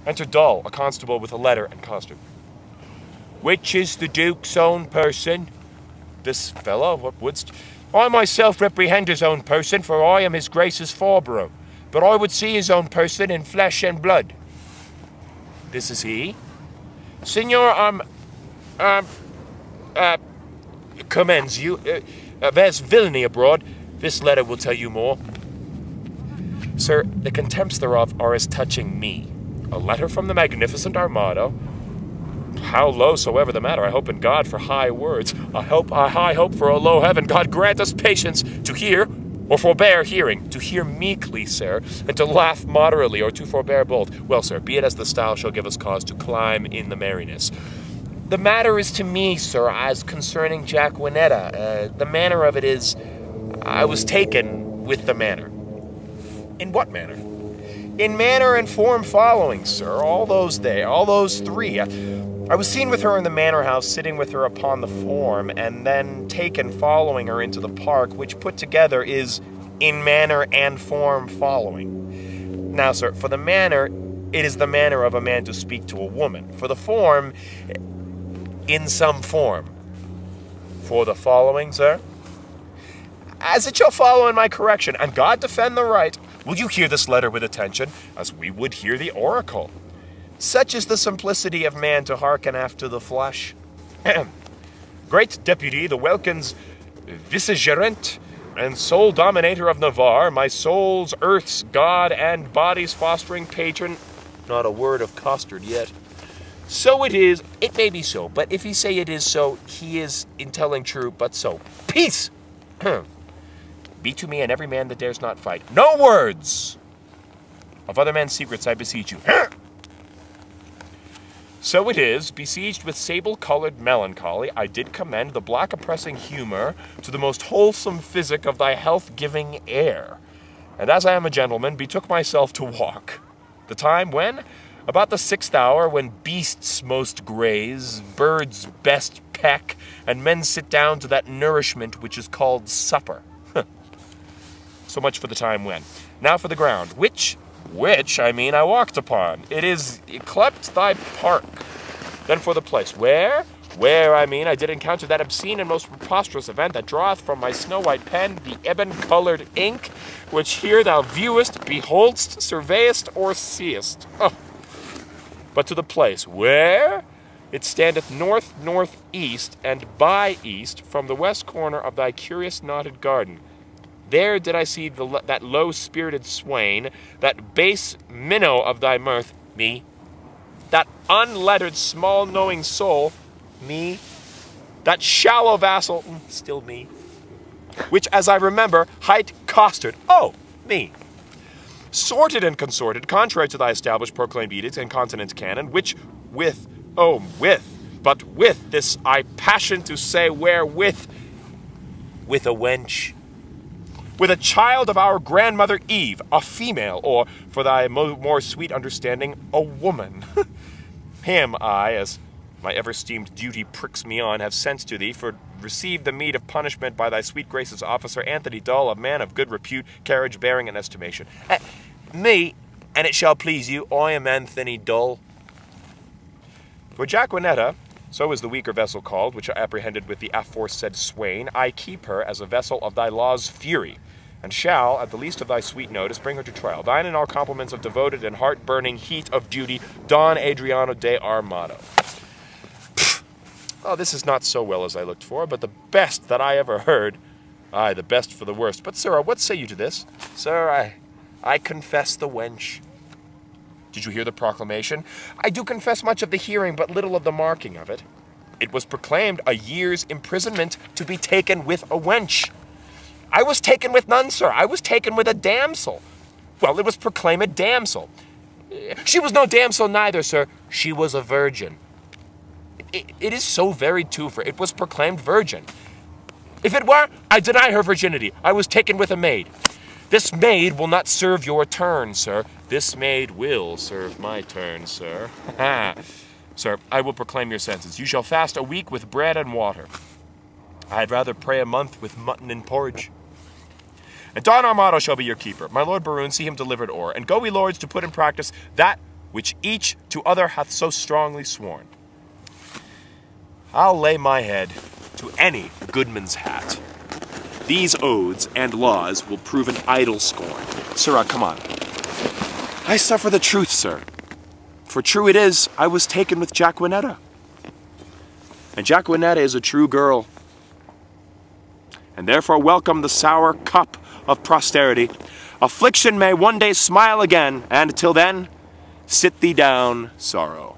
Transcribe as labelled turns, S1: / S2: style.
S1: Enter Dull, a constable with a letter and costume. Which is the Duke's own person? This fellow, what wouldst? I myself reprehend his own person, for I am his Grace's forborough. But I would see his own person in flesh and blood. This is he? Signor, commends you. There's villainy abroad. This letter will tell you more. Sir, the contempts thereof are as touching me. A letter from the magnificent Armada. How low soever the matter, I hope in God for high words. I high hope for a low heaven. God grant us patience to hear, or forbear hearing, to hear meekly, sir, and to laugh moderately, or to forbear both. Well, sir, be it as the style shall give us cause to climb in the merriness. The matter is to me, sir, as concerning Jacquinetta. The manner of it is, I was taken with the manner. In what manner? In manner and form following, sir, all those three. I was seen with her in the manor house, sitting with her upon the form, and then taken following her into the park, which put together is in manner and form following. Now, sir, for the manner, it is the manner of a man to speak to a woman. For the form, in some form. For the following, sir? As it shall follow in my correction, and God defend the right, will you hear this letter with attention, as we would hear the oracle? Such is the simplicity of man to hearken after the flesh. Great deputy, the Welkin's vicegerent and sole dominator of Navarre, my soul's, earth's god, and body's fostering patron. Not a word of costard yet. So it is, it may be so, but if he say it is so, he is in telling true, but so. Peace! Be to me and every man that dares not fight. No words! Of other men's secrets I beseech you. So it is, besieged with sable-colored melancholy, I did commend the black oppressing humor to the most wholesome physic of thy health-giving air. And as I am a gentleman, betook myself to walk. The time when? About the 6th hour, when beasts most graze, birds best peck, and men sit down to that nourishment which is called supper. So much for the time when. Now for the ground, which I walked upon. It is yclept thy park. Then for the place, where I did encounter that obscene and most preposterous event that draweth from my snow-white pen the ebon-colored ink, which here thou viewest, beholdst, surveyest, or seest. Oh. But to the place, where it standeth north-northeast and by east from the west corner of thy curious knotted garden. There did I see that low-spirited swain, that base minnow of thy mirth, me, that unlettered small-knowing soul, me, that shallow vassal, still me, which, as I remember, hight costard, oh, me, sorted and consorted, contrary to thy established proclaimed edicts and continent canon, which with this I passion to say wherewith, with a wench, with a child of our grandmother Eve, a female, or, for thy more sweet understanding, a woman. Him I, as my ever-esteemed duty pricks me on, have sent to thee, for receive the meed of punishment by thy sweet grace's officer, Anthony Dull, a man of good repute, carriage, bearing, and estimation. Me, and it shall please you, I am Anthony Dull. For Jacquinetta, so is the weaker vessel called, which I apprehended with the aforesaid swain, I keep her as a vessel of thy law's fury, and shall, at the least of thy sweet notice, bring her to trial. Thine and all compliments of devoted and heart-burning heat of duty, Don Adriano de Armado. Oh, this is not so well as I looked for, but the best that I ever heard. Aye, the best for the worst. But, sir, what say you to this? Sir, I confess the wench. Did you hear the proclamation? I do confess much of the hearing, but little of the marking of it. It was proclaimed a year's imprisonment to be taken with a wench. I was taken with none, sir. I was taken with a damsel. Well, it was proclaimed a damsel. She was no damsel neither, sir. She was a virgin. It is so very too, for it was proclaimed virgin. If it were, I deny her virginity. I was taken with a maid. This maid will not serve your turn, sir. This maid will serve my turn, sir. Sir, I will proclaim your sentence. You shall fast a week with bread and water. I'd rather pray a month with mutton and porridge. And Don Armado shall be your keeper. My lord Baroon, see him delivered o'er. And go we lords to put in practice that which each to other hath so strongly sworn. I'll lay my head to any goodman's hat. These oaths and laws will prove an idle scorn. Sirrah, come on. I suffer the truth, sir. For true it is, I was taken with Jacquinetta. And Jacquinetta is a true girl. And therefore welcome the sour cup of posterity. Affliction may one day smile again, and till then, sit thee down, sorrow.